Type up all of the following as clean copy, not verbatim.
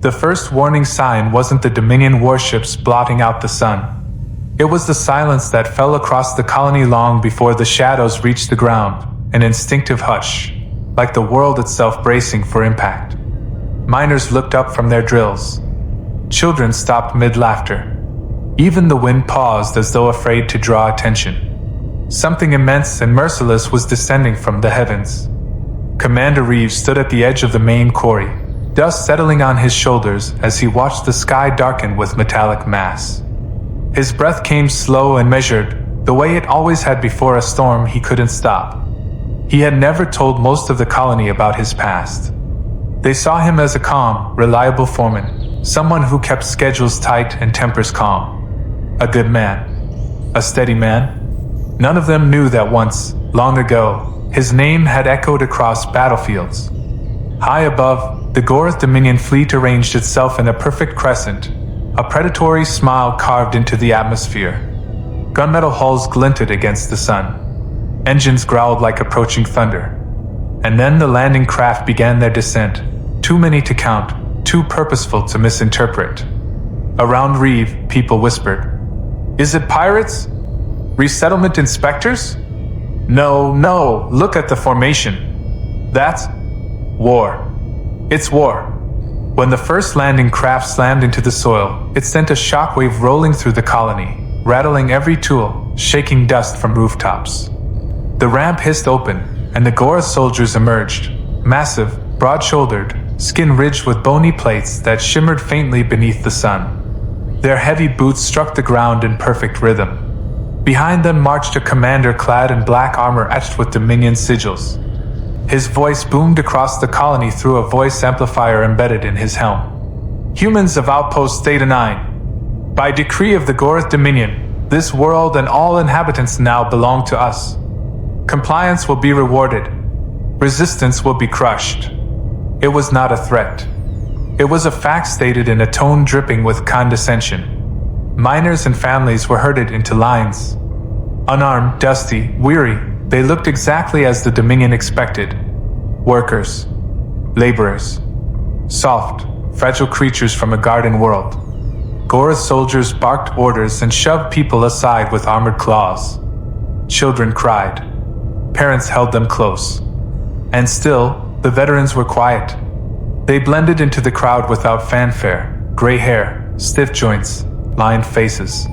The first warning sign wasn't the Dominion warships blotting out the sun. It was the silence that fell across the colony long before the shadows reached the ground, an instinctive hush, like the world itself bracing for impact. Miners looked up from their drills. Children stopped mid-laughter. Even the wind paused as though afraid to draw attention. Something immense and merciless was descending from the heavens. Commander Reeves stood at the edge of the main quarry, dust settling on his shoulders as he watched the sky darken with metallic mass. His breath came slow and measured, the way it always had before a storm he couldn't stop. He had never told most of the colony about his past. They saw him as a calm, reliable foreman, someone who kept schedules tight and tempers calm. A good man. A steady man. None of them knew that once, long ago, his name had echoed across battlefields. High above, the Goroth Dominion fleet arranged itself in a perfect crescent, a predatory smile carved into the atmosphere. Gunmetal hulls glinted against the sun. Engines growled like approaching thunder. And then the landing craft began their descent, too many to count, too purposeful to misinterpret. Around Reeve, people whispered, "Is it pirates? Resettlement inspectors? No, look at the formation. That's war. It's war." When the first landing craft slammed into the soil, it sent a shockwave rolling through the colony, rattling every tool, shaking dust from rooftops. The ramp hissed open, and the Goroth soldiers emerged, massive, broad-shouldered, skin ridged with bony plates that shimmered faintly beneath the sun. Their heavy boots struck the ground in perfect rhythm. Behind them marched a commander clad in black armor etched with Dominion sigils. His voice boomed across the colony through a voice amplifier embedded in his helm. "Humans of Outpost Theta 9. By decree of the Goroth Dominion, this world and all inhabitants now belong to us. Compliance will be rewarded. Resistance will be crushed." It was not a threat. It was a fact stated in a tone dripping with condescension. Miners and families were herded into lines. Unarmed, dusty, weary, they looked exactly as the Dominion expected. Workers. Laborers. Soft, fragile creatures from a garden world. Goroth soldiers barked orders and shoved people aside with armored claws. Children cried. Parents held them close. And still, the veterans were quiet. They blended into the crowd without fanfare, gray hair, stiff joints, lined faces.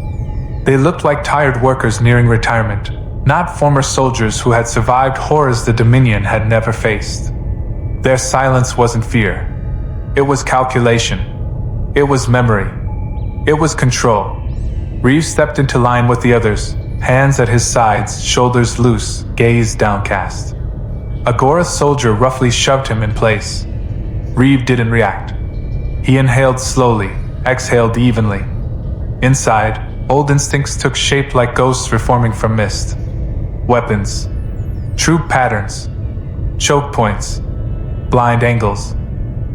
They looked like tired workers nearing retirement, not former soldiers who had survived horrors the Dominion had never faced. Their silence wasn't fear. It was calculation. It was memory. It was control. Reeves stepped into line with the others, hands at his sides, shoulders loose, gaze downcast. A Goroth soldier roughly shoved him in place. Reeve didn't react. He inhaled slowly, exhaled evenly. Inside, old instincts took shape like ghosts reforming from mist. Weapons. Troop patterns. Choke points. Blind angles.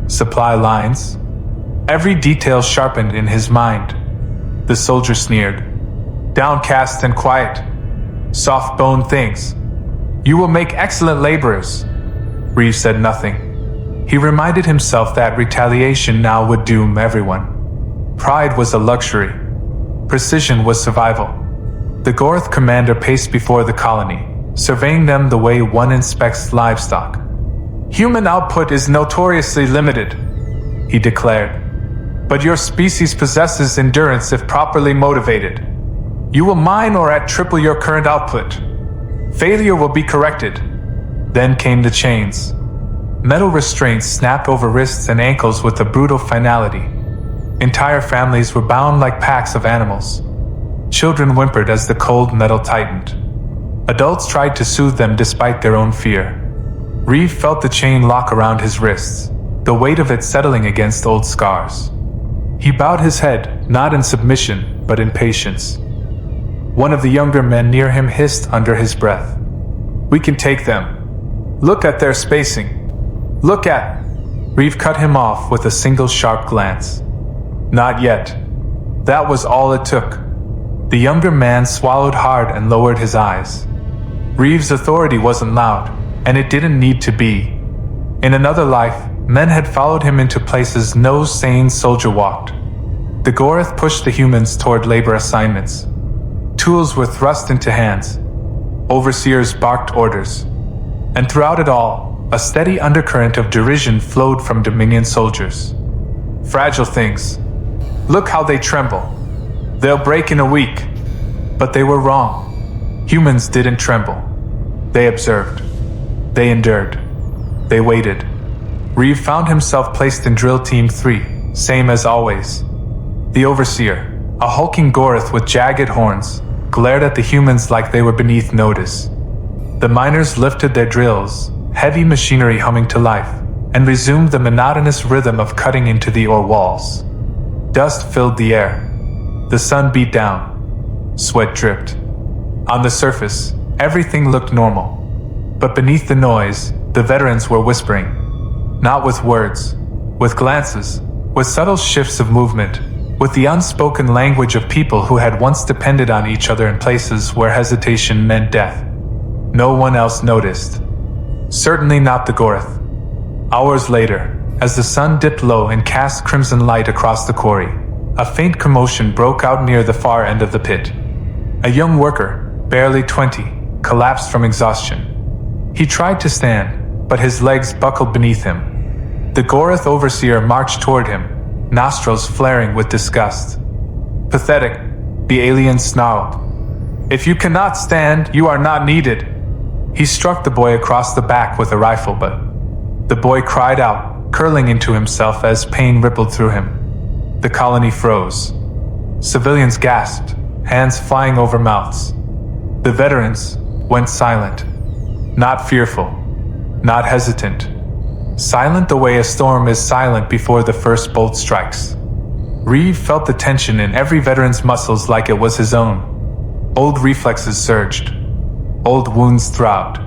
Supply lines. Every detail sharpened in his mind. The soldier sneered. "Downcast and quiet. Soft-boned things. You will make excellent laborers." Reeve said nothing. He reminded himself that retaliation now would doom everyone. Pride was a luxury. Precision was survival. The Goroth commander paced before the colony, surveying them the way one inspects livestock. "Human output is notoriously limited," he declared. "But your species possesses endurance if properly motivated. You will mine or at triple your current output. Failure will be corrected." Then came the chains. Metal restraints snapped over wrists and ankles with a brutal finality. Entire families were bound like packs of animals. Children whimpered as the cold metal tightened. Adults tried to soothe them despite their own fear. Reeve felt the chain lock around his wrists, the weight of it settling against old scars. He bowed his head, not in submission, but in patience. One of the younger men near him hissed under his breath. "We can take them. Look at their spacing. Look at—" Reeve cut him off with a single sharp glance. "Not yet." That was all it took. The younger man swallowed hard and lowered his eyes. Reeve's authority wasn't loud, and it didn't need to be. In another life, Men had followed him into places no sane soldier walked. The Gorath pushed the humans toward labor assignments. Tools were thrust into hands. Overseers barked orders. And throughout it all, a steady undercurrent of derision flowed from Dominion soldiers. Fragile things. Look how they tremble. They'll break in a week. But they were wrong. Humans didn't tremble. They observed. They endured. They waited. Reeve found himself placed in Drill Team 3, same as always. The Overseer, a hulking Gorath with jagged horns, glared at the humans like they were beneath notice. The miners lifted their drills, heavy machinery humming to life, and resumed the monotonous rhythm of cutting into the ore walls. Dust filled the air. The sun beat down. Sweat dripped. On the surface, everything looked normal. But beneath the noise, the veterans were whispering. Not with words, with glances, with subtle shifts of movement, with the unspoken language of people who had once depended on each other in places where hesitation meant death. No one else noticed. Certainly not the Gorath. Hours later, as the sun dipped low and cast crimson light across the quarry, a faint commotion broke out near the far end of the pit. A young worker, barely 20, collapsed from exhaustion. He tried to stand, but his legs buckled beneath him. The Gorath Overseer marched toward him, nostrils flaring with disgust. Pathetic, the alien snarled. If you cannot stand, you are not needed. He struck the boy across the back with a rifle butt. The boy cried out, curling into himself as pain rippled through him. The colony froze. Civilians gasped, hands flying over mouths. The veterans went silent. Not fearful, not hesitant. Silent the way a storm is silent before the first bolt strikes. Reeve felt the tension in every veteran's muscles like it was his own. Old reflexes surged. Old wounds throbbed.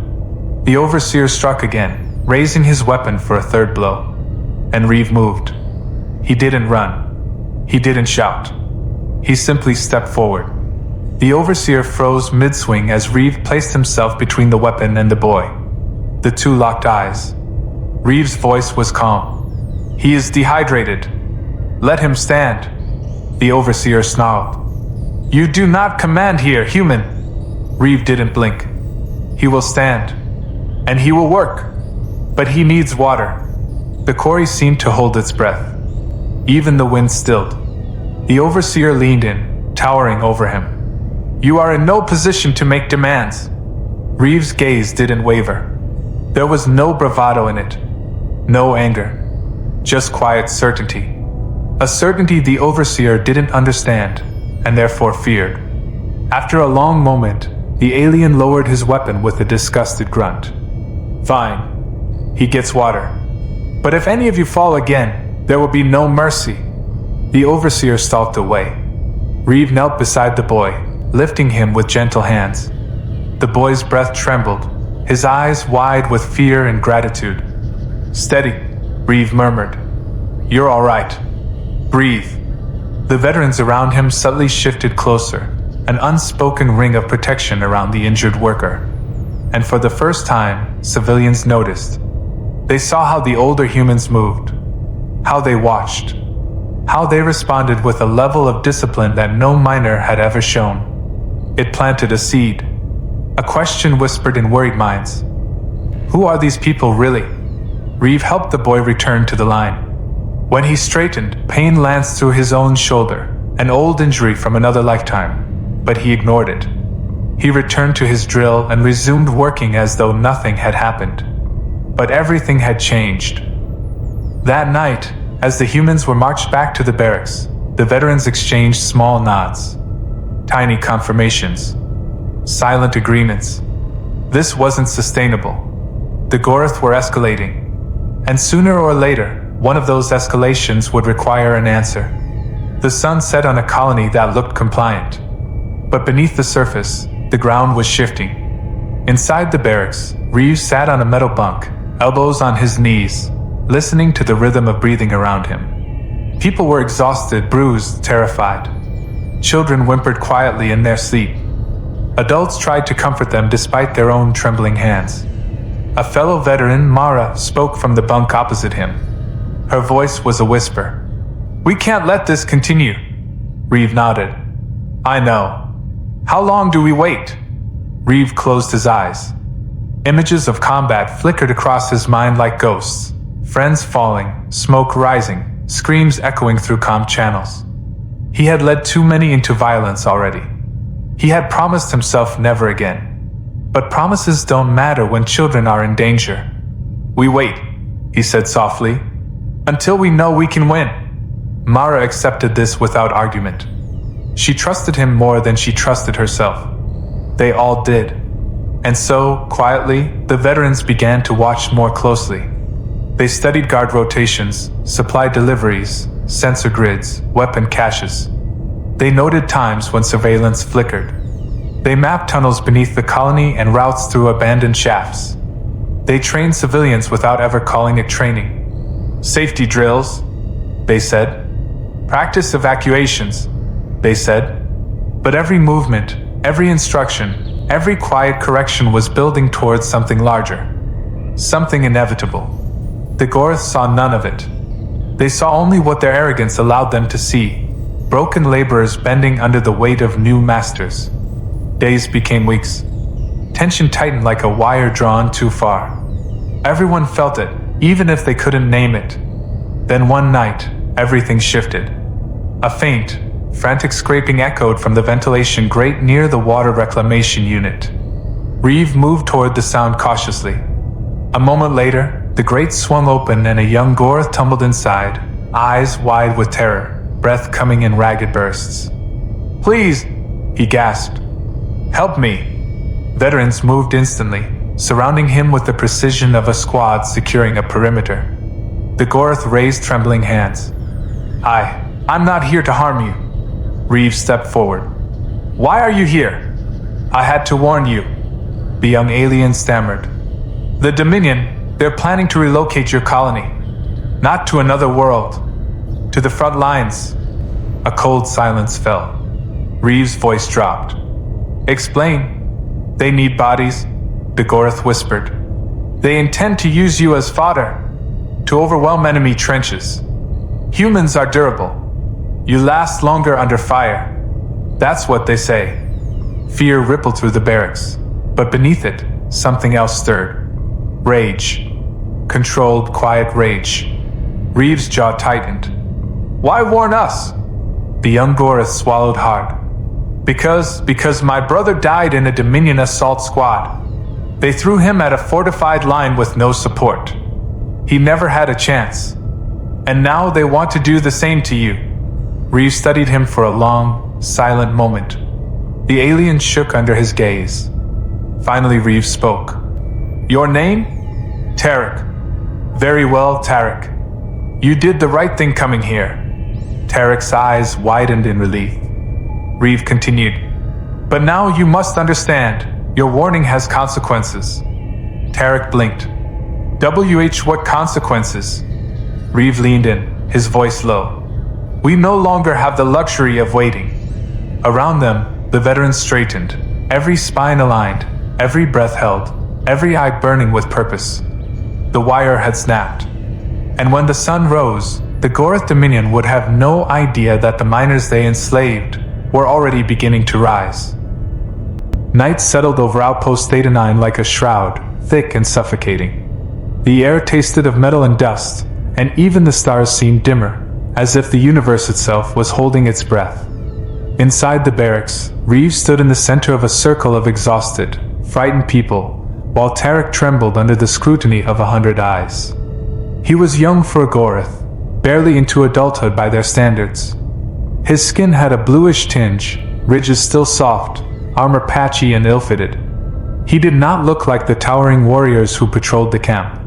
The Overseer struck again, raising his weapon for a third blow. And Reeve moved. He didn't run. He didn't shout. He simply stepped forward. The Overseer froze mid-swing as Reeve placed himself between the weapon and the boy. The two locked eyes. Reeve's voice was calm. He is dehydrated. Let him stand. The Overseer snarled. You do not command here, human. Reeve didn't blink. He will stand. And he will work. But he needs water. The quarry seemed to hold its breath. Even the wind stilled. The Overseer leaned in, towering over him. You are in no position to make demands. Reeve's gaze didn't waver. There was no bravado in it. No anger. Just quiet certainty. A certainty the Overseer didn't understand, and therefore feared. After a long moment, the alien lowered his weapon with a disgusted grunt. Fine. He gets water. But if any of you fall again, there will be no mercy. The Overseer stalked away. Reeve knelt beside the boy, lifting him with gentle hands. The boy's breath trembled, his eyes wide with fear and gratitude. Steady, Reeve murmured. You're all right. Breathe. The veterans around him subtly shifted closer, an unspoken ring of protection around the injured worker. And for the first time, civilians noticed. They saw how the older humans moved, how they watched, how they responded with a level of discipline that no miner had ever shown. It planted a seed. A question whispered in worried minds. Who are these people really? Reeve helped the boy return to the line. When he straightened, pain lanced through his own shoulder, an old injury from another lifetime, but he ignored it. He returned to his drill and resumed working as though nothing had happened. But everything had changed. That night, as the humans were marched back to the barracks, the veterans exchanged small nods. Tiny confirmations. Silent agreements. This wasn't sustainable. The Gorath were escalating. And sooner or later, one of those escalations would require an answer. The sun set on a colony that looked compliant. But beneath the surface, the ground was shifting. Inside the barracks, Reeve sat on a metal bunk, elbows on his knees, listening to the rhythm of breathing around him. People were exhausted, bruised, terrified. Children whimpered quietly in their sleep. Adults tried to comfort them despite their own trembling hands. A fellow veteran, Mara, spoke from the bunk opposite him. Her voice was a whisper. "We can't let this continue." Reeve nodded. "I know. How long do we wait?" Reeve closed his eyes. Images of combat flickered across his mind like ghosts. Friends falling, smoke rising, screams echoing through comm channels. He had led too many into violence already. He had promised himself never again. But promises don't matter when children are in danger. "We wait," he said softly, "until we know we can win." Mara accepted this without argument. She trusted him more than she trusted herself. They all did. And so, quietly, the veterans began to watch more closely. They studied guard rotations, supply deliveries, sensor grids, weapon caches. They noted times when surveillance flickered. They mapped tunnels beneath the colony and routes through abandoned shafts. They trained civilians without ever calling it training. "Safety drills," they said. "Practice evacuations," they said. But every movement, every instruction, every quiet correction was building towards something larger. Something inevitable. The Gorth saw none of it. They saw only what their arrogance allowed them to see. Broken laborers bending under the weight of new masters. Days became weeks. Tension tightened like a wire drawn too far. Everyone felt it, even if they couldn't name it. Then one night, everything shifted. A faint, frantic scraping echoed from the ventilation grate near the water reclamation unit. Reeve moved toward the sound cautiously. A moment later, the grate swung open and a young Gorth tumbled inside, eyes wide with terror, breath coming in ragged bursts. "Please," he gasped. "Help me." Veterans moved instantly, surrounding him with the precision of a squad securing a perimeter. The Gorth raised trembling hands. I'm not here to harm you." Reeve stepped forward. "Why are you here?" "I had to warn you," the young alien stammered. "The Dominion, they're planning to relocate your colony. Not to another world. To the front lines." A cold silence fell. Reeve's voice dropped. "Explain." "They need bodies," the Gorth whispered. "They intend to use you as fodder. To overwhelm enemy trenches. Humans are durable. You last longer under fire. That's what they say." Fear rippled through the barracks, but beneath it, something else stirred. Rage. Controlled, quiet rage. Reeve's jaw tightened. "Why warn us?" The young Gorth swallowed hard. Because my brother died in a Dominion assault squad. They threw him at a fortified line with no support. He never had a chance. And now they want to do the same to you." Reeve studied him for a long, silent moment. The alien shook under his gaze. Finally, Reeve spoke. "Your name?" "Tarek." "Very well, Tarek. You did the right thing coming here." Tarek's eyes widened in relief. Reeve continued. "But now you must understand, your warning has consequences." Tarek blinked. What consequences?" Reeve leaned in, his voice low. "We no longer have the luxury of waiting." Around them, the veterans straightened, every spine aligned, every breath held, every eye burning with purpose. The wire had snapped. And when the sun rose, the Gorth Dominion would have no idea that the miners they enslaved were already beginning to rise. Night settled over Outpost Theta 9 like a shroud, thick and suffocating. The air tasted of metal and dust, and even the stars seemed dimmer, as if the universe itself was holding its breath. Inside the barracks, Reeve stood in the center of a circle of exhausted, frightened people, while Tarek trembled under the scrutiny of 100 eyes. He was young for a Gorth, barely into adulthood by their standards. His skin had a bluish tinge, ridges still soft, armor patchy and ill-fitted. He did not look like the towering warriors who patrolled the camp.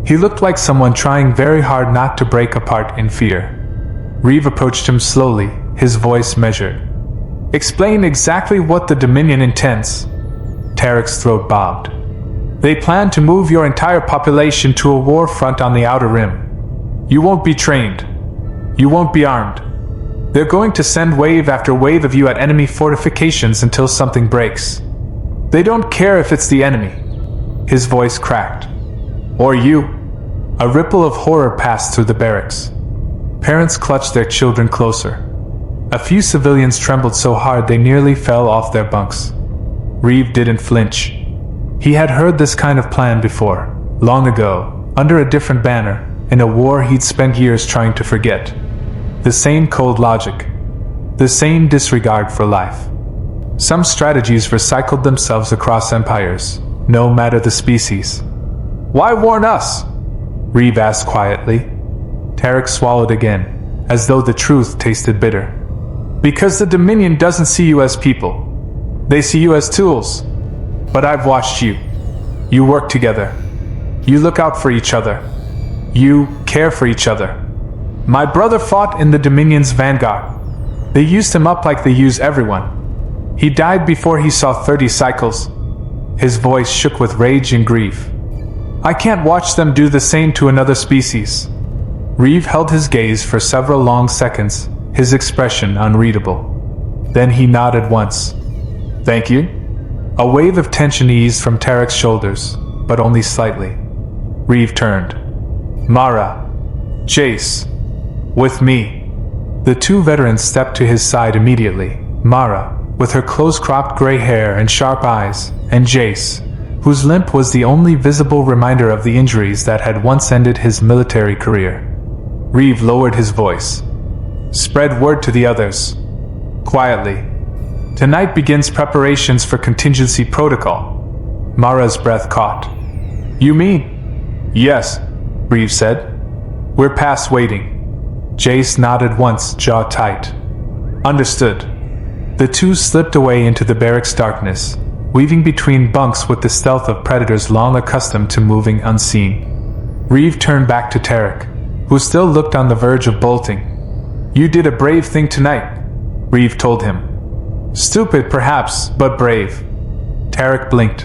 He looked like someone trying very hard not to break apart in fear. Reeve approached him slowly, his voice measured. "Explain exactly what the Dominion intends." Tarek's throat bobbed. "They plan to move your entire population to a war front on the Outer Rim. You won't be trained. You won't be armed. They're going to send wave after wave of you at enemy fortifications until something breaks. They don't care if it's the enemy." His voice cracked. "Or you." A ripple of horror passed through the barracks. Parents clutched their children closer. A few civilians trembled so hard they nearly fell off their bunks. Reeve didn't flinch. He had heard this kind of plan before, long ago, under a different banner, in a war he'd spent years trying to forget. The same cold logic. The same disregard for life. Some strategies recycled themselves across empires, no matter the species. "Why warn us?" Reeve asked quietly. Tarek swallowed again, as though the truth tasted bitter. "Because the Dominion doesn't see you as people. They see you as tools. But I've watched you. You work together. You look out for each other. You care for each other. My brother fought in the Dominion's vanguard. They used him up like they use everyone. He died before he saw 30 cycles." His voice shook with rage and grief. "I can't watch them do the same to another species." Reeve held his gaze for several long seconds, his expression unreadable. Then he nodded once. "Thank you." A wave of tension eased from Tarek's shoulders, but only slightly. Reeve turned. "Mara. Jace. With me." The two veterans stepped to his side immediately. Mara, with her close-cropped gray hair and sharp eyes, and Jace, whose limp was the only visible reminder of the injuries that had once ended his military career. Reeve lowered his voice. "Spread word to the others. Quietly. Tonight begins preparations for contingency protocol." Mara's breath caught. "You mean?" "Yes," Reeve said. "We're past waiting." Jace nodded once, jaw tight. "Understood." The two slipped away into the barracks' darkness, weaving between bunks with the stealth of predators long accustomed to moving unseen. Reeve turned back to Tarek, who still looked on the verge of bolting. "You did a brave thing tonight," Reeve told him. "Stupid, perhaps, but brave." Tarek blinked.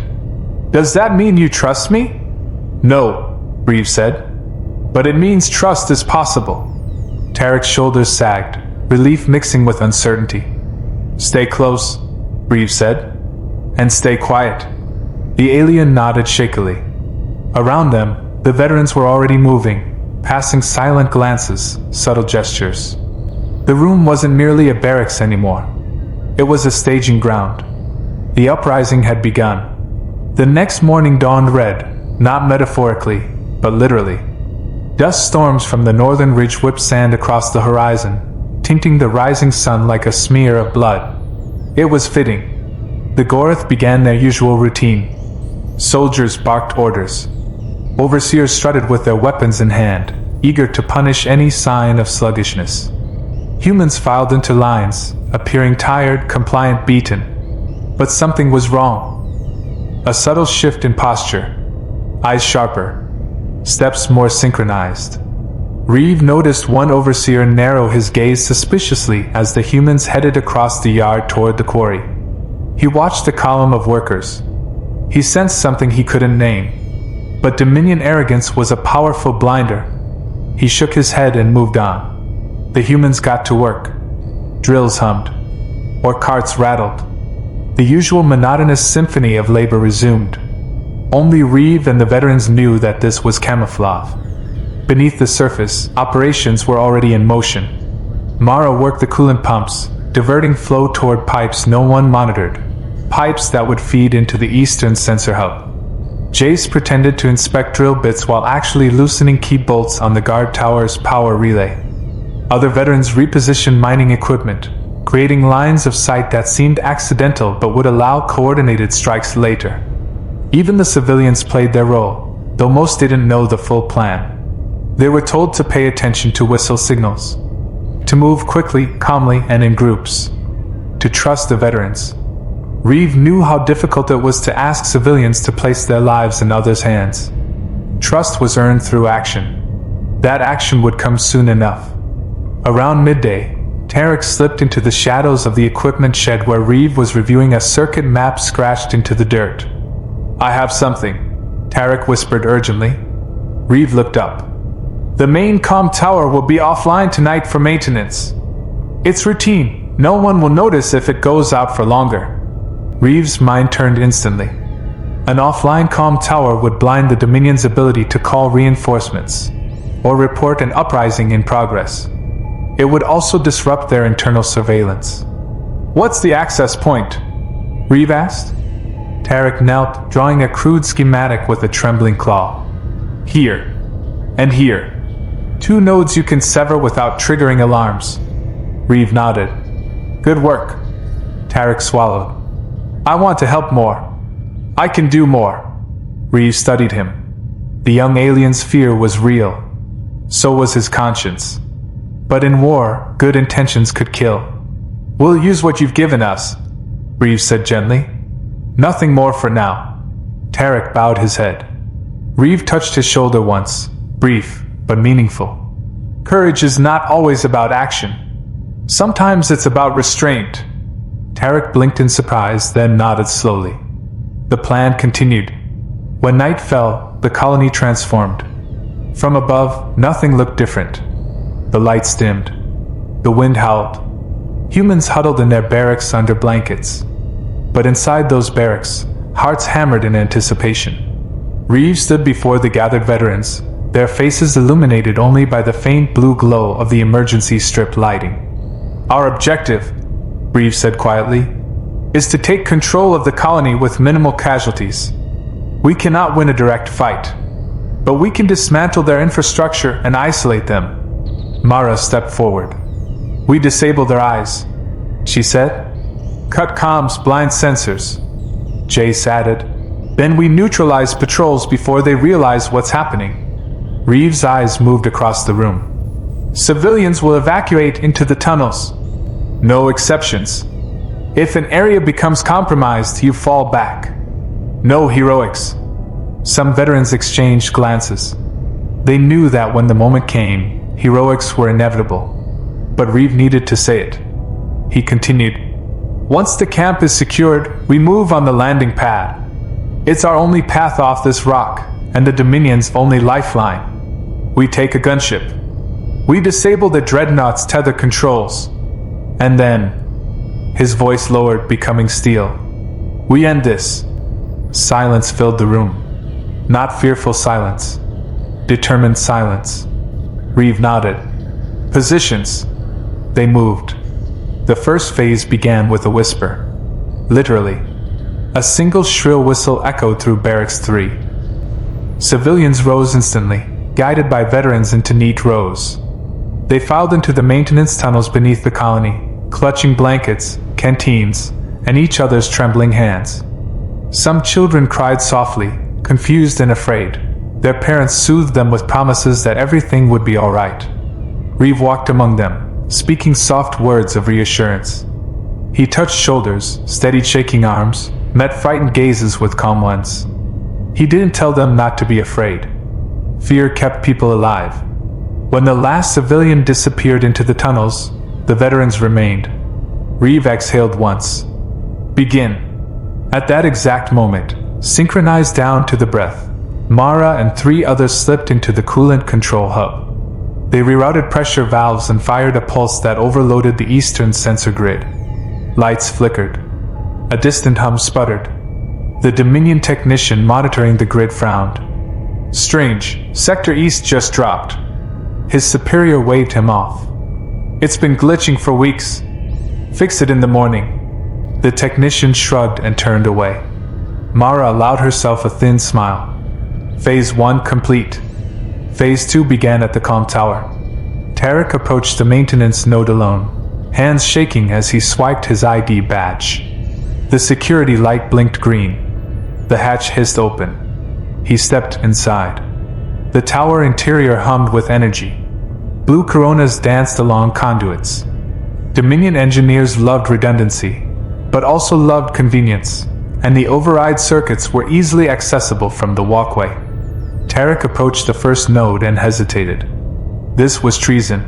"Does that mean you trust me?" "No," Reeve said. "But it means trust is possible." Tarek's shoulders sagged, relief mixing with uncertainty. "Stay close," Reeve said. "And stay quiet." The alien nodded shakily. Around them, the veterans were already moving, passing silent glances, subtle gestures. The room wasn't merely a barracks anymore. It was a staging ground. The uprising had begun. The next morning dawned red, not metaphorically, but literally. Dust storms from the northern ridge whipped sand across the horizon, tinting the rising sun like a smear of blood. It was fitting. The Goroth began their usual routine. Soldiers barked orders. Overseers strutted with their weapons in hand, eager to punish any sign of sluggishness. Humans filed into lines, appearing tired, compliant, beaten. But something was wrong. A subtle shift in posture. Eyes sharper. Steps more synchronized. Reeve noticed one overseer narrow his gaze suspiciously as the humans headed across the yard toward the quarry. He watched the column of workers. He sensed something he couldn't name. But Dominion arrogance was a powerful blinder. He shook his head and moved on. The humans got to work. Drills hummed. Or carts rattled. The usual monotonous symphony of labor resumed. Only Reeve and the veterans knew that this was camouflage. Beneath the surface, operations were already in motion. Mara worked the coolant pumps, diverting flow toward pipes no one monitored, pipes that would feed into the eastern sensor hub. Jace pretended to inspect drill bits while actually loosening key bolts on the guard tower's power relay. Other veterans repositioned mining equipment, creating lines of sight that seemed accidental but would allow coordinated strikes later. Even the civilians played their role, though most didn't know the full plan. They were told to pay attention to whistle signals, to move quickly, calmly, and in groups, to trust the veterans. Reeve knew how difficult it was to ask civilians to place their lives in others' hands. Trust was earned through action. That action would come soon enough. Around midday, Tarek slipped into the shadows of the equipment shed where Reeve was reviewing a circuit map scratched into the dirt. "I have something," Tarek whispered urgently. Reeve looked up. "The main comm tower will be offline tonight for maintenance. It's routine. No one will notice if it goes out for longer." Reeve's mind turned instantly. An offline comm tower would blind the Dominion's ability to call reinforcements or report an uprising in progress. It would also disrupt their internal surveillance. "What's the access point?" Reeve asked. Tarek knelt, drawing a crude schematic with a trembling claw. "Here. And here. 2 nodes you can sever without triggering alarms." Reeve nodded. "Good work." Tarek swallowed. "I want to help more. I can do more." Reeve studied him. The young alien's fear was real. So was his conscience. But in war, good intentions could kill. "We'll use what you've given us," Reeve said gently. "Nothing more for now." Tarek bowed his head. Reeve touched his shoulder once, brief but meaningful. "Courage is not always about action. Sometimes it's about restraint." Tarek blinked in surprise, then nodded slowly. The plan continued. When night fell, the colony transformed. From above, nothing looked different. The lights dimmed. The wind howled. Humans huddled in their barracks under blankets. But inside those barracks, hearts hammered in anticipation. Reeve stood before the gathered veterans, their faces illuminated only by the faint blue glow of the emergency strip lighting. "Our objective," Reeve said quietly, "is to take control of the colony with minimal casualties. We cannot win a direct fight, but we can dismantle their infrastructure and isolate them." Mara stepped forward. "We disable their eyes," she said. "Cut comms, blind sensors," Jace added. "Then we neutralize patrols before they realize what's happening." Reeve's eyes moved across the room. "Civilians will evacuate into the tunnels. No exceptions. If an area becomes compromised, you fall back. No heroics." Some veterans exchanged glances. They knew that when the moment came, heroics were inevitable. But Reeve needed to say it. He continued, "Once the camp is secured, we move on the landing pad. It's our only path off this rock, and the Dominion's only lifeline. We take a gunship. We disable the Dreadnought's tether controls. And then," his voice lowered, becoming steel, "we end this." Silence filled the room. Not fearful silence. Determined silence. Reeve nodded. "Positions." They moved. The first phase began with a whisper. Literally. A single shrill whistle echoed through Barracks 3. Civilians rose instantly, guided by veterans into neat rows. They filed into the maintenance tunnels beneath the colony, clutching blankets, canteens, and each other's trembling hands. Some children cried softly, confused and afraid. Their parents soothed them with promises that everything would be all right. Reeve walked among them, speaking soft words of reassurance. He touched shoulders, steadied shaking arms, met frightened gazes with calm ones. He didn't tell them not to be afraid. Fear kept people alive. When the last civilian disappeared into the tunnels, the veterans remained. Reeve exhaled once. "Begin." At that exact moment, synchronized down to the breath, Mara and 3 others slipped into the coolant control hub. They rerouted pressure valves and fired a pulse that overloaded the eastern sensor grid. Lights flickered. A distant hum sputtered. The Dominion technician monitoring the grid frowned. "Strange, Sector East just dropped." His superior waved him off. "It's been glitching for weeks. Fix it in the morning." The technician shrugged and turned away. Mara allowed herself a thin smile. Phase 1 complete. Phase 2 began at the comm tower. Tarek approached the maintenance node alone, hands shaking as he swiped his ID badge. The security light blinked green. The hatch hissed open. He stepped inside. The tower interior hummed with energy. Blue coronas danced along conduits. Dominion engineers loved redundancy, but also loved convenience, and the override circuits were easily accessible from the walkway. Tarek approached the first node and hesitated. This was treason.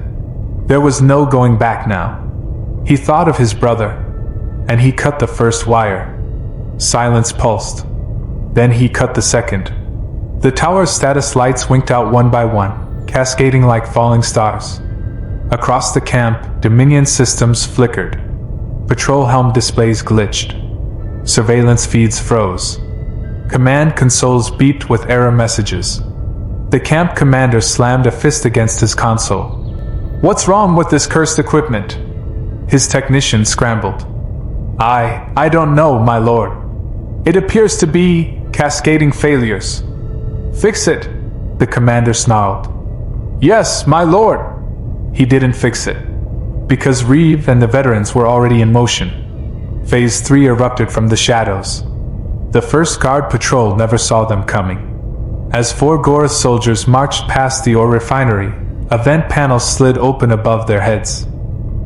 There was no going back now. He thought of his brother, and he cut the first wire. Silence pulsed. Then he cut the second. The tower's status lights winked out one by one, cascading like falling stars. Across the camp, Dominion systems flickered. Patrol helm displays glitched. Surveillance feeds froze. Command consoles beeped with error messages. The camp commander slammed a fist against his console. "What's wrong with this cursed equipment?" His technician scrambled. I don't know, my lord. It appears to be cascading failures." "Fix it," the commander snarled. "Yes, my lord." He didn't fix it, because Reeve and the veterans were already in motion. Phase 3 erupted from the shadows. The first guard patrol never saw them coming. As 4 Gorath soldiers marched past the ore refinery, a vent panel slid open above their heads.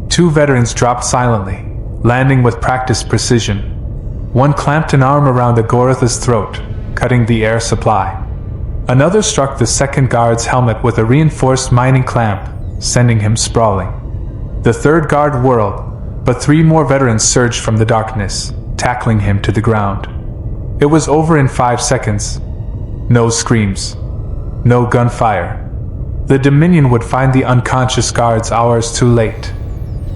2 veterans dropped silently, landing with practiced precision. One clamped an arm around a Gorath's throat, cutting the air supply. Another struck the second guard's helmet with a reinforced mining clamp, sending him sprawling. The third guard whirled, but 3 more veterans surged from the darkness, tackling him to the ground. It was over in 5 seconds. No screams. No gunfire. The Dominion would find the unconscious guards hours too late.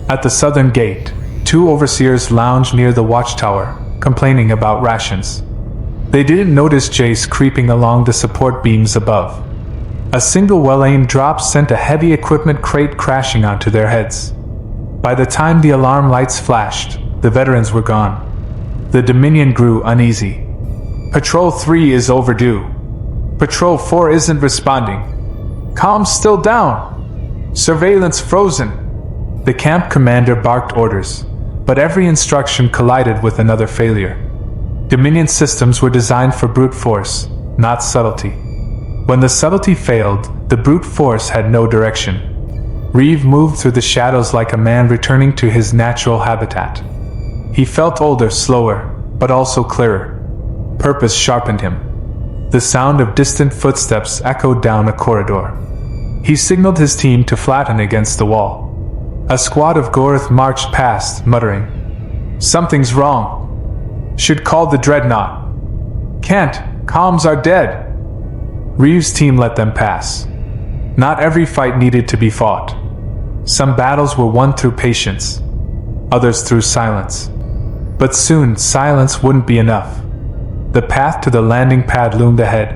At the southern gate, 2 overseers lounged near the watchtower, complaining about rations. They didn't notice Jace creeping along the support beams above. A single well-aimed drop sent a heavy equipment crate crashing onto their heads. By the time the alarm lights flashed, the veterans were gone. The Dominion grew uneasy. "Patrol 3 is overdue. Patrol 4 isn't responding. Comms still down. Surveillance frozen." The camp commander barked orders, but every instruction collided with another failure. Dominion systems were designed for brute force, not subtlety. When the subtlety failed, the brute force had no direction. Reeve moved through the shadows like a man returning to his natural habitat. He felt older, slower, but also clearer. Purpose sharpened him. The sound of distant footsteps echoed down a corridor. He signaled his team to flatten against the wall. A squad of Gorath marched past, muttering, "Something's wrong. Should call the dreadnought. Can't, comms are dead." Reeve's team let them pass. Not every fight needed to be fought. Some battles were won through patience, others through silence. But soon, silence wouldn't be enough. The path to the landing pad loomed ahead.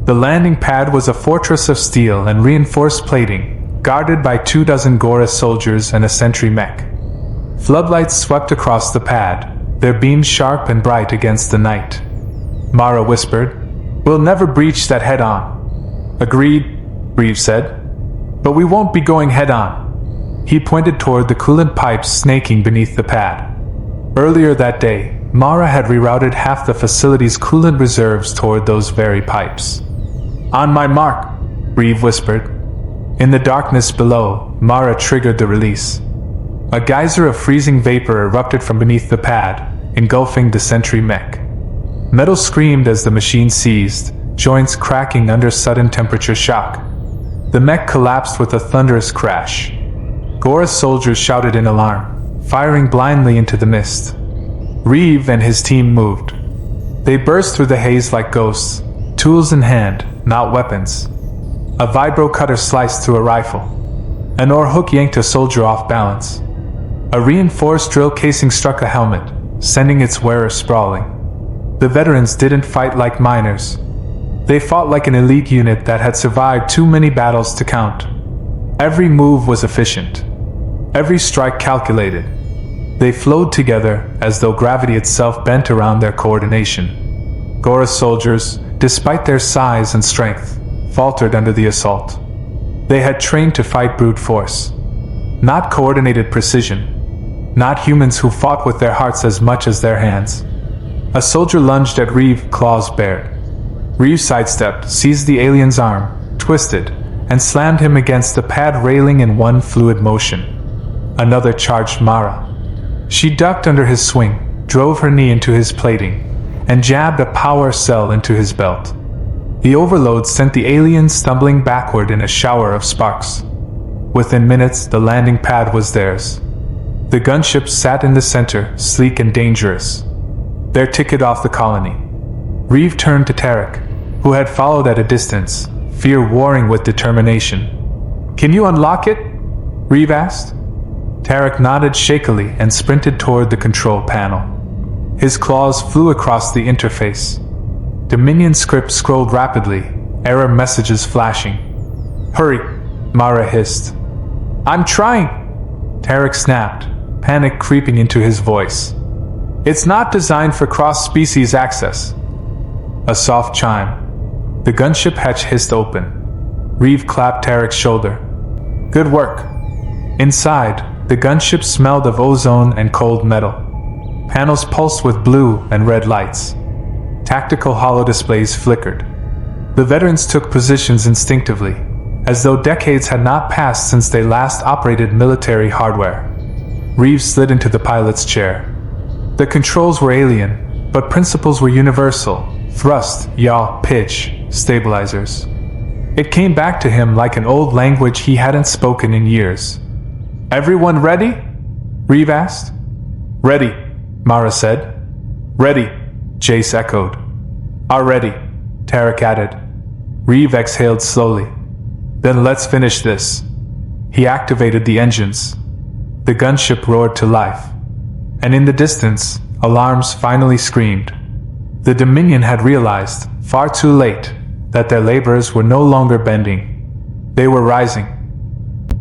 The landing pad was a fortress of steel and reinforced plating, guarded by 24 Gorath soldiers and a sentry mech. Floodlights swept across the pad, their beams sharp and bright against the night. Mara whispered, "We'll never breach that head-on." "Agreed," Reeve said. "But we won't be going head-on." He pointed toward the coolant pipes snaking beneath the pad. Earlier that day, Mara had rerouted half the facility's coolant reserves toward those very pipes. "On my mark," Reeve whispered. In the darkness below, Mara triggered the release. A geyser of freezing vapor erupted from beneath the pad, engulfing the sentry mech. Metal screamed as the machine seized, joints cracking under sudden temperature shock. The mech collapsed with a thunderous crash. Gorath soldiers shouted in alarm, firing blindly into the mist. Reeve and his team moved. They burst through the haze like ghosts, tools in hand, not weapons. A vibro cutter sliced through a rifle. An ore hook yanked a soldier off balance. A reinforced drill casing struck a helmet, sending its wearer sprawling. The veterans didn't fight like miners. They fought like an elite unit that had survived too many battles to count. Every move was efficient. Every strike calculated. They flowed together as though gravity itself bent around their coordination. Gorath soldiers, despite their size and strength, faltered under the assault. They had trained to fight brute force, not coordinated precision, not humans who fought with their hearts as much as their hands. A soldier lunged at Reeve, claws bared. Reeve sidestepped, seized the alien's arm, twisted, and slammed him against the pad railing in one fluid motion. Another charged Mara. She ducked under his swing, drove her knee into his plating, and jabbed a power cell into his belt. The overload sent the alien stumbling backward in a shower of sparks. Within minutes, the landing pad was theirs. The gunship sat in the center, sleek and dangerous. Their ticket off the colony. Reeve turned to Tarek, who had followed at a distance, fear warring with determination. "Can you unlock it?" Reeve asked. Tarek nodded shakily and sprinted toward the control panel. His claws flew across the interface. Dominion script scrolled rapidly, error messages flashing. "Hurry," Mara hissed. "I'm trying," Tarek snapped, panic creeping into his voice. "It's not designed for cross-species access." A soft chime. The gunship hatch hissed open. Reeve clapped Tarek's shoulder. "Good work." Inside, the gunship smelled of ozone and cold metal. Panels pulsed with blue and red lights. Tactical holodisplays flickered. The veterans took positions instinctively, as though decades had not passed since they last operated military hardware. Reeve slid into the pilot's chair. The controls were alien, but principles were universal: thrust, yaw, pitch, stabilizers. It came back to him like an old language he hadn't spoken in years. "Everyone ready?" Reeve asked. "Ready," Mara said. "Ready," Jace echoed. "Are ready," Tarek added. Reeve exhaled slowly. "Then let's finish this." He activated the engines. The gunship roared to life. And in the distance, alarms finally screamed. The Dominion had realized, far too late, that their labors were no longer bending. They were rising.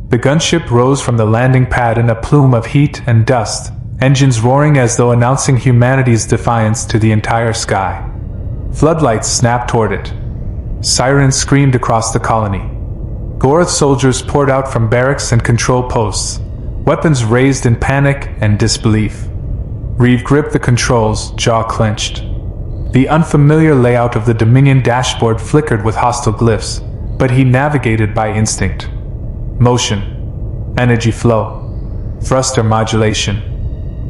The gunship rose from the landing pad in a plume of heat and dust, engines roaring as though announcing humanity's defiance to the entire sky. Floodlights snapped toward it. Sirens screamed across the colony. Goroth soldiers poured out from barracks and control posts, weapons raised in panic and disbelief. Reeve gripped the controls, jaw clenched. The unfamiliar layout of the Dominion dashboard flickered with hostile glyphs, but he navigated by instinct. Motion, energy flow, thruster modulation.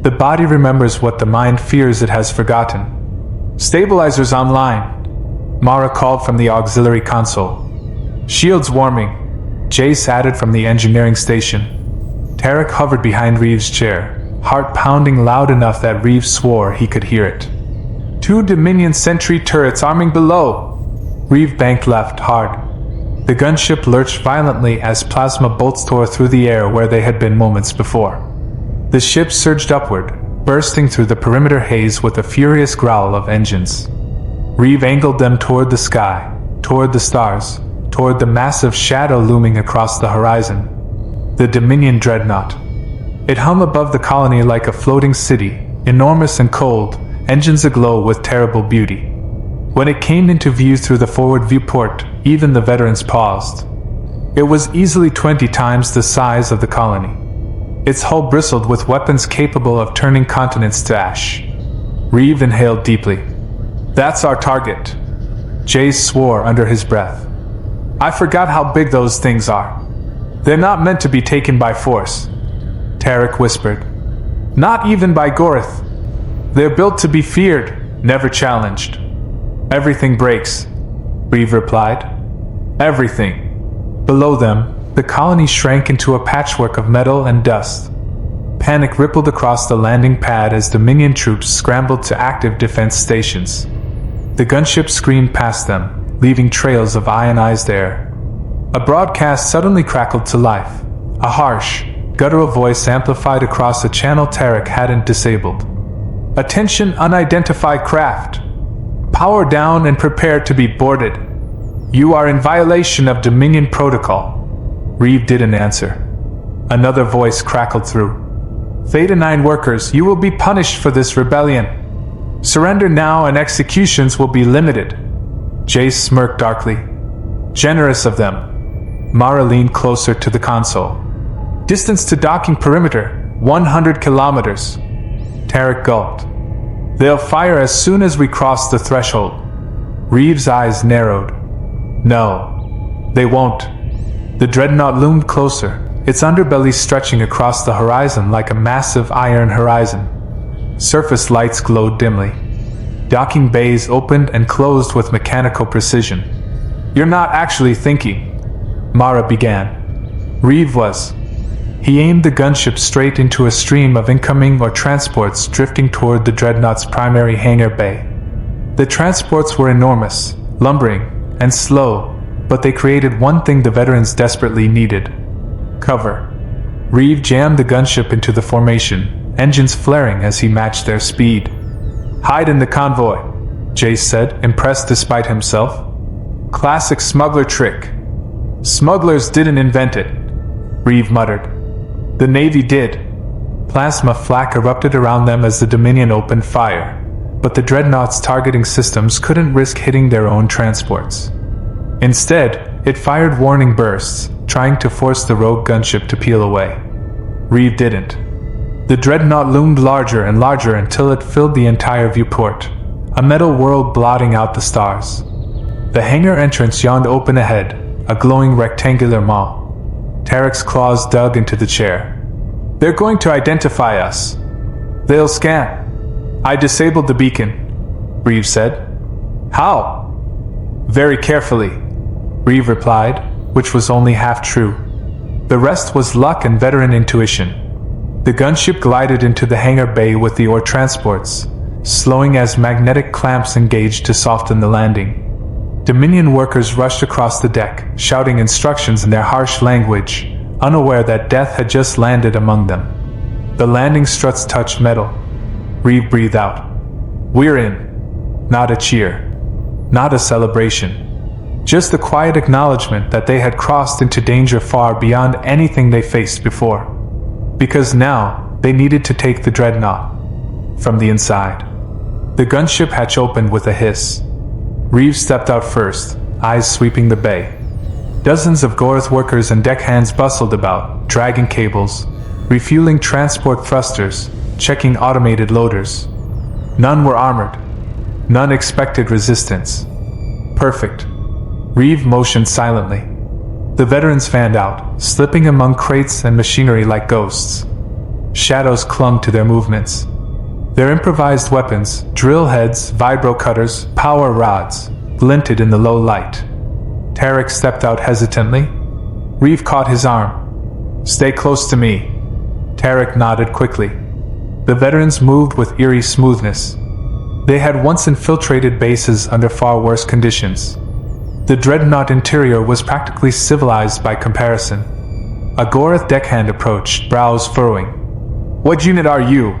The body remembers what the mind fears it has forgotten. "Stabilizers online," Mara called from the auxiliary console. "Shields warming," Jace added from the engineering station. Tarek hovered behind Reeve's chair, heart pounding loud enough that Reeve swore he could hear it. "2 Dominion sentry turrets arming below." Reeve banked left hard. The gunship lurched violently as plasma bolts tore through the air where they had been moments before. The ship surged upward, bursting through the perimeter haze with a furious growl of engines. Reeve angled them toward the sky, toward the stars, toward the massive shadow looming across the horizon. The Dominion dreadnought. It hung above the colony like a floating city, enormous and cold, engines aglow with terrible beauty. When it came into view through the forward viewport, even the veterans paused. It was easily 20 times the size of the colony. Its hull bristled with weapons capable of turning continents to ash. Reeve inhaled deeply. "That's our target," Jace swore under his breath. "I forgot how big those things are. They're not meant to be taken by force," Tarek whispered. "Not even by Goroth. They're built to be feared, never challenged." "Everything breaks," Reeve replied. "Everything." Below them, the colony shrank into a patchwork of metal and dust. Panic rippled across the landing pad as Dominion troops scrambled to active defense stations. The gunship screamed past them, leaving trails of ionized air. A broadcast suddenly crackled to life. A harsh, guttural voice amplified across a channel Tarek hadn't disabled. "Attention unidentified craft. Power down and prepare to be boarded. You are in violation of Dominion protocol." Reeve didn't answer. Another voice crackled through. "Theta 9 workers, you will be punished for this rebellion. Surrender now and executions will be limited." Jace smirked darkly. "Generous of them." Mara leaned closer to the console. "Distance to docking perimeter, 100 kilometers." Tarek gulped. "They'll fire as soon as we cross the threshold." Reeve's eyes narrowed. "No, they won't." The dreadnought loomed closer, its underbelly stretching across the horizon like a massive iron horizon. Surface lights glowed dimly. Docking bays opened and closed with mechanical precision. "You're not actually thinking," Mara began. Reeve was. He aimed the gunship straight into a stream of incoming or transports drifting toward the dreadnought's primary hangar bay. The transports were enormous, lumbering, and slow, but they created one thing the veterans desperately needed: cover. Reeve jammed the gunship into the formation, engines flaring as he matched their speed. "Hide in the convoy," Jace said, impressed despite himself. Classic smuggler trick. Smugglers didn't invent it, Reeve muttered. The Navy did. Plasma flak erupted around them as the Dominion opened fire, but the Dreadnought's targeting systems couldn't risk hitting their own transports. Instead, it fired warning bursts, trying to force the rogue gunship to peel away. Reeve didn't. The Dreadnought loomed larger and larger until it filled the entire viewport, a metal world blotting out the stars. The hangar entrance yawned open ahead, a glowing rectangular maw. Tarek's claws dug into the chair. They're going to identify us. They'll scan. I disabled the beacon, Reeve said. How? Very carefully, Reeve replied, which was only half true. The rest was luck and veteran intuition. The gunship glided into the hangar bay with the ore transports, slowing as magnetic clamps engaged to soften the landing. Dominion workers rushed across the deck, shouting instructions in their harsh language, unaware that death had just landed among them. The landing struts touched metal. Reeve breathed out. We're in. Not a cheer. Not a celebration. Just the quiet acknowledgement that they had crossed into danger far beyond anything they faced before. Because now, they needed to take the Dreadnought. From the inside. The gunship hatch opened with a hiss. Reeve stepped out first, eyes sweeping the bay. Dozens of Gorath workers and deckhands bustled about, dragging cables, refueling transport thrusters, checking automated loaders. None were armored. None expected resistance. Perfect. Reeve motioned silently. The veterans fanned out, slipping among crates and machinery like ghosts. Shadows clung to their movements. Their improvised weapons, drill heads, vibro cutters, power rods, glinted in the low light. Tarek stepped out hesitantly. Reeve caught his arm. Stay close to me. Tarek nodded quickly. The veterans moved with eerie smoothness. They had once infiltrated bases under far worse conditions. The Dreadnought interior was practically civilized by comparison. A Gorath deckhand approached, brows furrowing. What unit are you?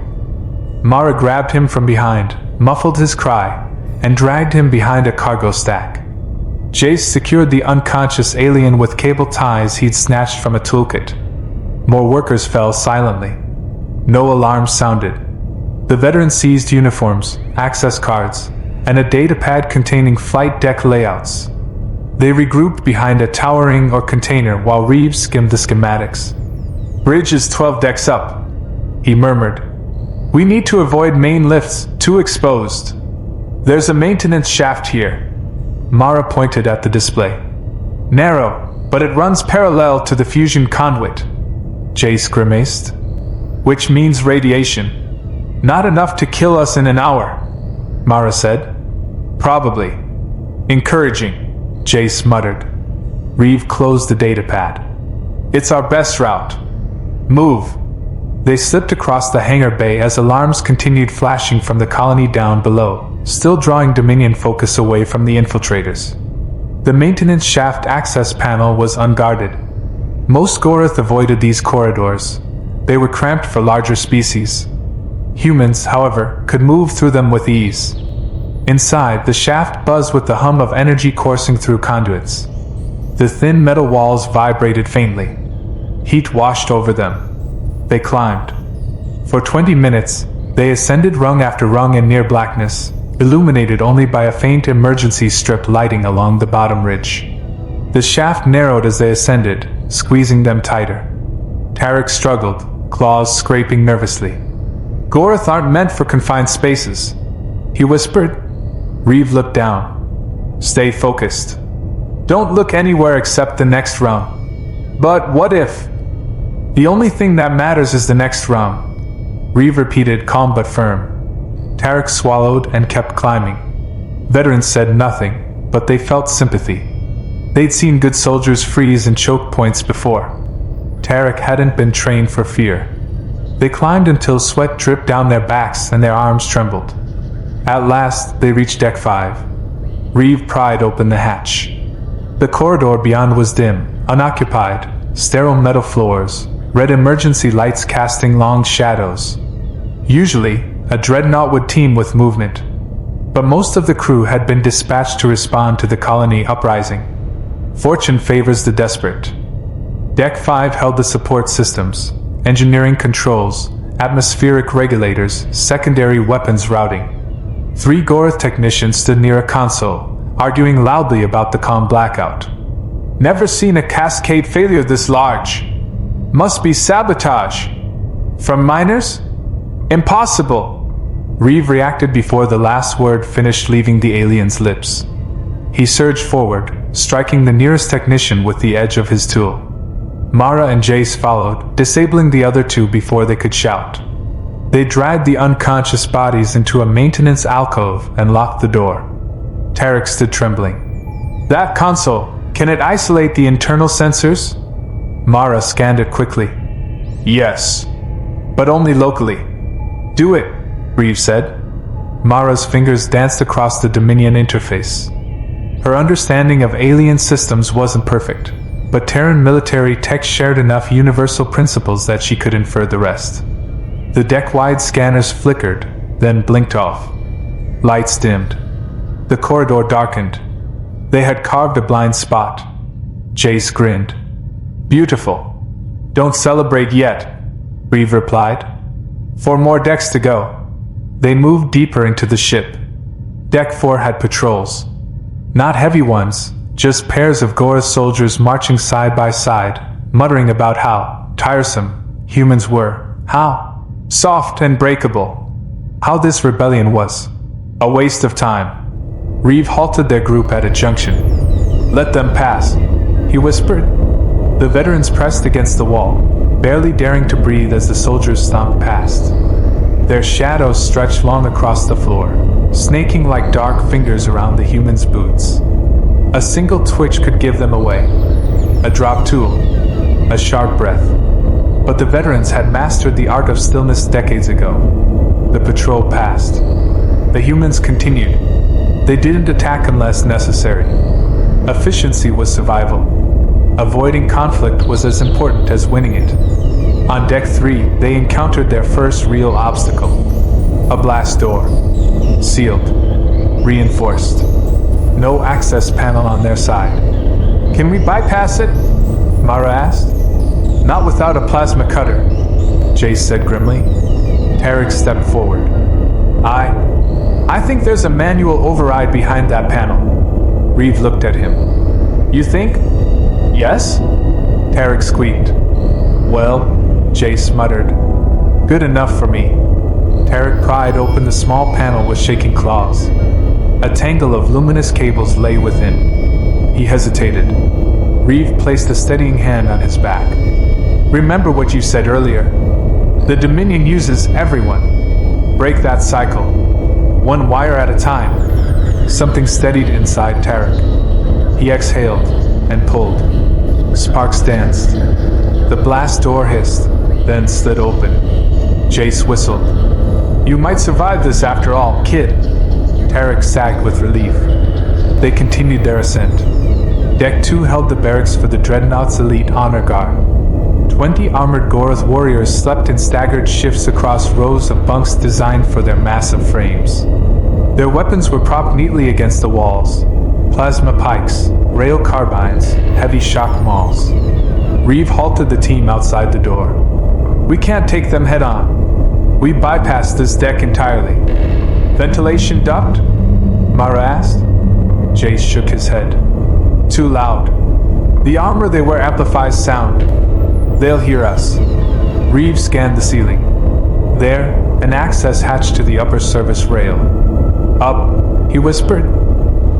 Mara grabbed him from behind, muffled his cry, and dragged him behind a cargo stack. Jace secured the unconscious alien with cable ties he'd snatched from a toolkit. More workers fell silently. No alarms sounded. The veterans seized uniforms, access cards, and a datapad containing flight deck layouts. They regrouped behind a towering or container while Reeve skimmed the schematics. Bridge is 12 decks up, he murmured. We need to avoid main lifts, too exposed. There's a maintenance shaft here. Mara pointed at the display. Narrow, but it runs parallel to the fusion conduit. Jace grimaced. Which means radiation. Not enough to kill us in an hour, Mara said. Probably. Encouraging, Jace muttered. Reeve closed the datapad. It's our best route. Move. They slipped across the hangar bay as alarms continued flashing from the colony down below, still drawing Dominion focus away from the infiltrators. The maintenance shaft access panel was unguarded. Most Gorath avoided these corridors. They were cramped for larger species. Humans, however, could move through them with ease. Inside, the shaft buzzed with the hum of energy coursing through conduits. The thin metal walls vibrated faintly. Heat washed over them. They climbed. For 20 minutes, they ascended rung after rung in near blackness, illuminated only by a faint emergency strip lighting along the bottom ridge. The shaft narrowed as they ascended, squeezing them tighter. Tarek struggled, claws scraping nervously. Gorath aren't meant for confined spaces, he whispered. Reeve looked down. Stay focused. Don't look anywhere except the next rung. But what if? The only thing that matters is the next rung, Reeve repeated, calm but firm. Tarek swallowed and kept climbing. Veterans said nothing, but they felt sympathy. They'd seen good soldiers freeze in choke points before. Tarek hadn't been trained for fear. They climbed until sweat dripped down their backs and their arms trembled. At last, they reached Deck 5. Reeve pried open the hatch. The corridor beyond was dim, unoccupied, sterile metal floors, red emergency lights casting long shadows. Usually, a dreadnought would teem with movement. but most of the crew had been dispatched to respond to the colony uprising. Fortune favors the desperate. Deck 5 held the support systems, engineering controls, atmospheric regulators, secondary weapons routing. 3 Gorath technicians stood near a console, arguing loudly about the calm blackout. Never seen a cascade failure this large. Must be sabotage. From miners? Impossible. Reeve reacted before the last word finished leaving the alien's lips. He surged forward, striking the nearest technician with the edge of his tool. Mara and Jace followed, disabling the other 2 before they could shout. They dragged the unconscious bodies into a maintenance alcove and locked the door. Tarek stood trembling. That console, can it isolate the internal sensors? Mara scanned it quickly. Yes, but only locally. Do it, Reeve said. Mara's fingers danced across the Dominion interface. Her understanding of alien systems wasn't perfect, but Terran military tech shared enough universal principles that she could infer the rest. The deck-wide scanners flickered, then blinked off. Lights dimmed. The corridor darkened. They had carved a blind spot. Jace grinned. Beautiful. Don't celebrate yet, Reeve replied. 4 more decks to go. They moved deeper into the ship. Deck 4 had patrols. Not heavy ones, just pairs of Gorath soldiers marching side by side, muttering about how tiresome humans were, how soft and breakable, how this rebellion was a waste of time. Reeve halted their group at a junction. Let them pass, he whispered. The veterans pressed against the wall, barely daring to breathe as the soldiers stomped past. Their shadows stretched long across the floor, snaking like dark fingers around the humans' boots. A single twitch could give them away. A dropped tool, a sharp breath. But the veterans had mastered the art of stillness decades ago. The patrol passed. The humans continued. They didn't attack unless necessary. Efficiency was survival. Avoiding conflict was as important as winning it. On Deck 3, they encountered their first real obstacle. A blast door. Sealed. Reinforced. No access panel on their side. Can we bypass it? Mara asked. Not without a plasma cutter, Jace said grimly. Tarek stepped forward. I think there's a manual override behind that panel. Reeve looked at him. You think? Yes? Tarek squeaked. Well, Jace muttered. Good enough for me. Tarek pried open the small panel with shaking claws. A tangle of luminous cables lay within. He hesitated. Reeve placed a steadying hand on his back. Remember what you said earlier. The Dominion uses everyone. Break that cycle. 1 wire at a time. Something steadied inside Tarek. He exhaled and pulled. Sparks danced. The blast door hissed, then slid open. Jace whistled. You might survive this after all, kid. Tarek sagged with relief. They continued their ascent. Deck 2 held the barracks for the Dreadnought's elite honor guard. 20 armored Gorath warriors slept in staggered shifts across rows of bunks designed for their massive frames. Their weapons were propped neatly against the walls. Plasma pikes, rail carbines, heavy shock mauls. Reeve halted the team outside the door. We can't take them head on. We bypassed this deck entirely. Ventilation duct? Mara asked. Jace shook his head. Too loud. The armor they wear amplifies sound. They'll hear us. Reeve scanned the ceiling. There, an access hatch to the upper service rail. Up, he whispered.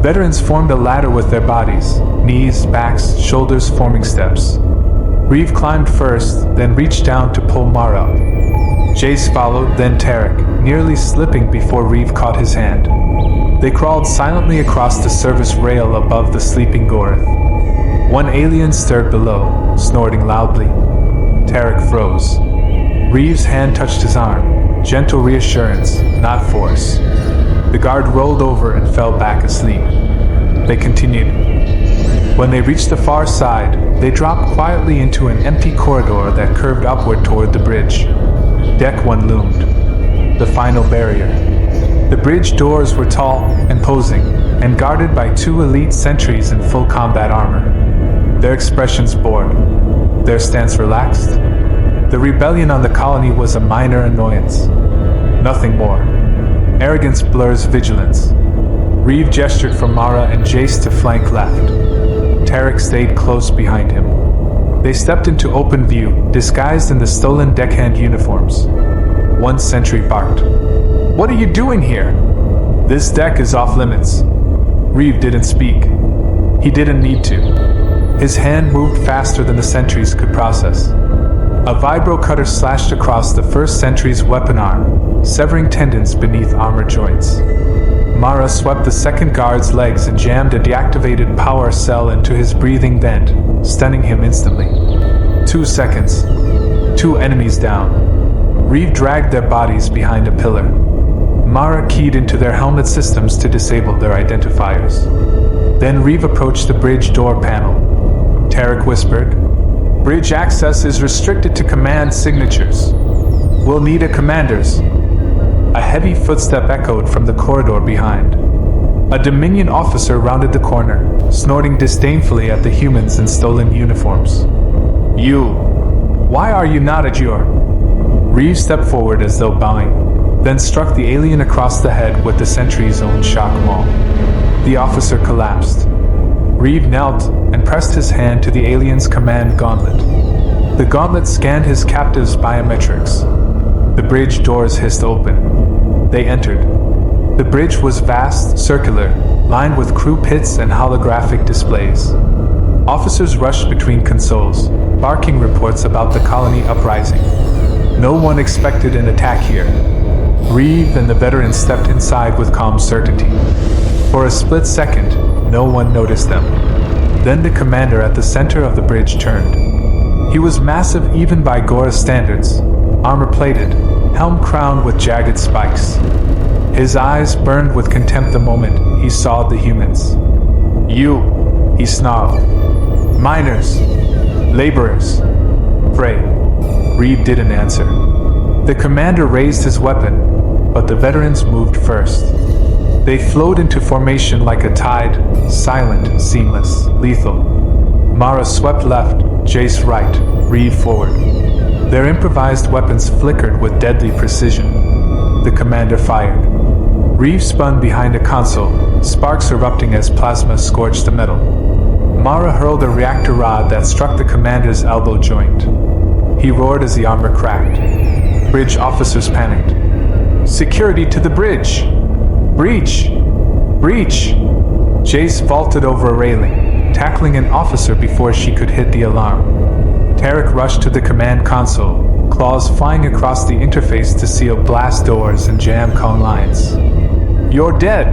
Veterans formed a ladder with their bodies, knees, backs, shoulders forming steps. Reeve climbed first, then reached down to pull Mara up. Jace followed, then Tarek, nearly slipping before Reeve caught his hand. They crawled silently across the service rail above the sleeping Gorath. One alien stirred below, snorting loudly. Tarek froze. Reeve's hand touched his arm, gentle reassurance, not force. The guard rolled over and fell back asleep. They continued. When they reached the far side, they dropped quietly into an empty corridor that curved upward toward the bridge. Deck 1 loomed. The final barrier. The bridge doors were tall, imposing, and guarded by 2 elite sentries in full combat armor. Their expressions bored, their stance relaxed. The rebellion on the colony was a minor annoyance. Nothing more. Arrogance blurs vigilance. Reeve gestured for Mara and Jace to flank left. Tarek stayed close behind him. They stepped into open view, disguised in the stolen deckhand uniforms. One sentry barked. "What are you doing here?" "This deck is off limits." Reeve didn't speak. He didn't need to. His hand moved faster than the sentries could process. A vibro cutter slashed across the first sentry's weapon arm, severing tendons beneath armor joints. Mara swept the second guard's legs and jammed a deactivated power cell into his breathing vent, stunning him instantly. 2 seconds. 2 enemies down. Reeve dragged their bodies behind a pillar. Mara keyed into their helmet systems to disable their identifiers. Then Reeve approached the bridge door panel. Tarek whispered, "Bridge access is restricted to command signatures. We'll need a commander's." A heavy footstep echoed from the corridor behind. A Dominion officer rounded the corner, snorting disdainfully at the humans in stolen uniforms. "You! Why are you not at your—" Reeve stepped forward as though bowing, then struck the alien across the head with the sentry's own shock maul. The officer collapsed. Reeve knelt and pressed his hand to the alien's command gauntlet. The gauntlet scanned his captive's biometrics. The bridge doors hissed open. They entered. The bridge was vast, circular, lined with crew pits and holographic displays. Officers rushed between consoles, barking reports about the colony uprising. No one expected an attack here. Reeve and the veteran stepped inside with calm certainty. For a split second, no one noticed them. Then the commander at the center of the bridge turned. He was massive even by Gora's standards, armor-plated, helm crowned with jagged spikes. His eyes burned with contempt the moment he saw the humans. "You," he snarled. "Miners. Laborers. Frey." Reeve didn't answer. The commander raised his weapon, but the veterans moved first. They flowed into formation like a tide, silent, seamless, lethal. Mara swept left, Jace right, Reeve forward. Their improvised weapons flickered with deadly precision. The commander fired. Reeve spun behind a console, sparks erupting as plasma scorched the metal. Mara hurled a reactor rod that struck the commander's elbow joint. He roared as the armor cracked. Bridge officers panicked. "Security to the bridge! Breach! Breach!" Jace vaulted over a railing, tackling an officer before she could hit the alarm. Tarek rushed to the command console, claws flying across the interface to seal blast doors and jam cone lines. "You're dead!"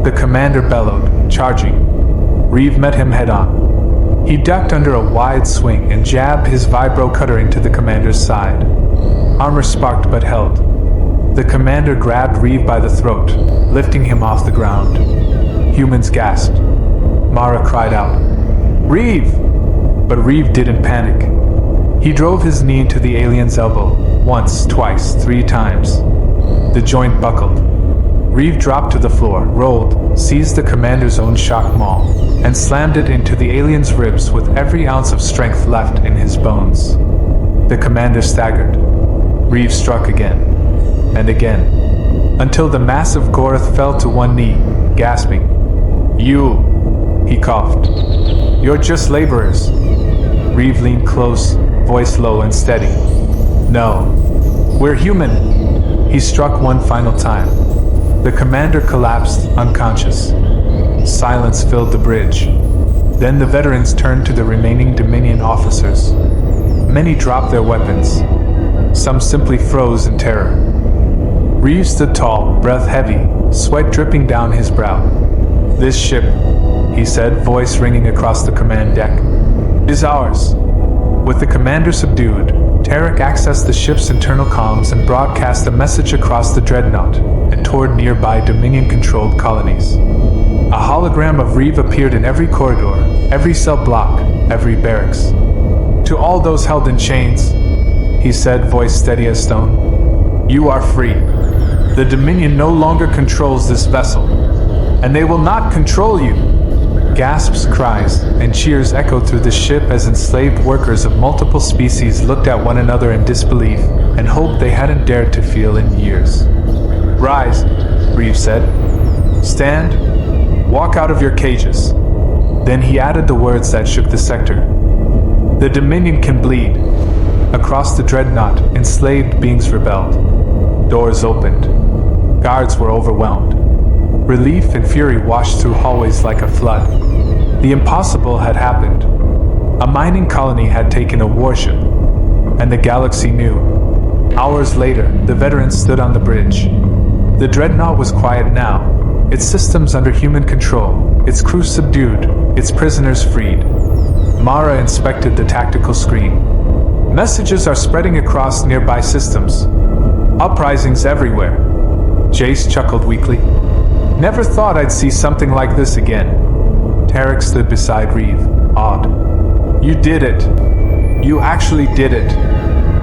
the commander bellowed, charging. Reeve met him head-on. He ducked under a wide swing and jabbed his vibro cutter into the commander's side. Armor sparked but held. The commander grabbed Reeve by the throat, lifting him off the ground. Humans gasped. Mara cried out, "Reeve!" But Reeve didn't panic. He drove his knee into the alien's elbow, once, twice, 3 times. The joint buckled. Reeve dropped to the floor, rolled, seized the commander's own shock maul, and slammed it into the alien's ribs with every ounce of strength left in his bones. The commander staggered. Reeve struck again, and again, until the massive Gorath fell to one knee, gasping. "You," he coughed. "You're just laborers." Reeve leaned close, voice low and steady. "No, we're human." He struck one final time. The commander collapsed, unconscious. Silence filled the bridge. Then the veterans turned to the remaining Dominion officers. Many dropped their weapons. Some simply froze in terror. Reeve stood tall, breath heavy, sweat dripping down his brow. "This ship," he said, voice ringing across the command deck, "is ours." With the commander subdued, Tarek accessed the ship's internal comms and broadcast a message across the dreadnought and toward nearby Dominion-controlled colonies. A hologram of Reeve appeared in every corridor, every cell block, every barracks. "To all those held in chains," he said, voice steady as stone, "you are free. The Dominion no longer controls this vessel, and they will not control you. Gasps, cries, and cheers echoed through the ship as enslaved workers of multiple species looked at one another in disbelief and hoped they hadn't dared to feel in years. Rise, Reeve said. Stand. Walk out of your cages. Then he added the words that shook the sector. The Dominion can bleed. Across the dreadnought, enslaved beings rebelled. Doors opened. Guards were overwhelmed. Relief and fury washed through hallways like a flood. The impossible had happened. A mining colony had taken a warship, and the galaxy knew. Hours later, the veterans stood on the bridge. The dreadnought was quiet now, its systems under human control, its crew subdued, its prisoners freed. Mara inspected the tactical screen. Messages are spreading across nearby systems. Uprisings everywhere. Jace chuckled weakly. Never thought I'd see something like this again. Tarek stood beside Reeve, awed. You did it. You actually did it.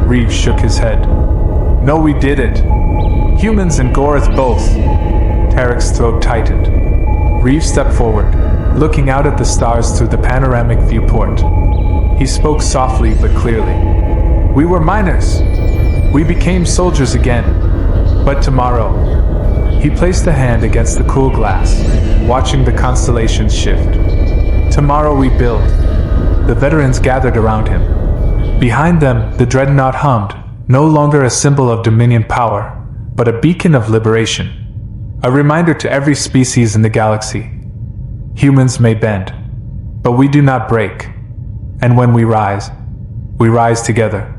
Reeve shook his head. No, we did it. Humans and Gorth both. Tarek's throat tightened. Reeve stepped forward, looking out at the stars through the panoramic viewport. He spoke softly but clearly. We were miners. We became soldiers again. But tomorrow... He placed a hand against the cool glass, watching the constellations shift. Tomorrow we build. The veterans gathered around him. Behind them, the dreadnought hummed, no longer a symbol of Dominion power, but a beacon of liberation. A reminder to every species in the galaxy. Humans may bend, but we do not break. And when we rise together.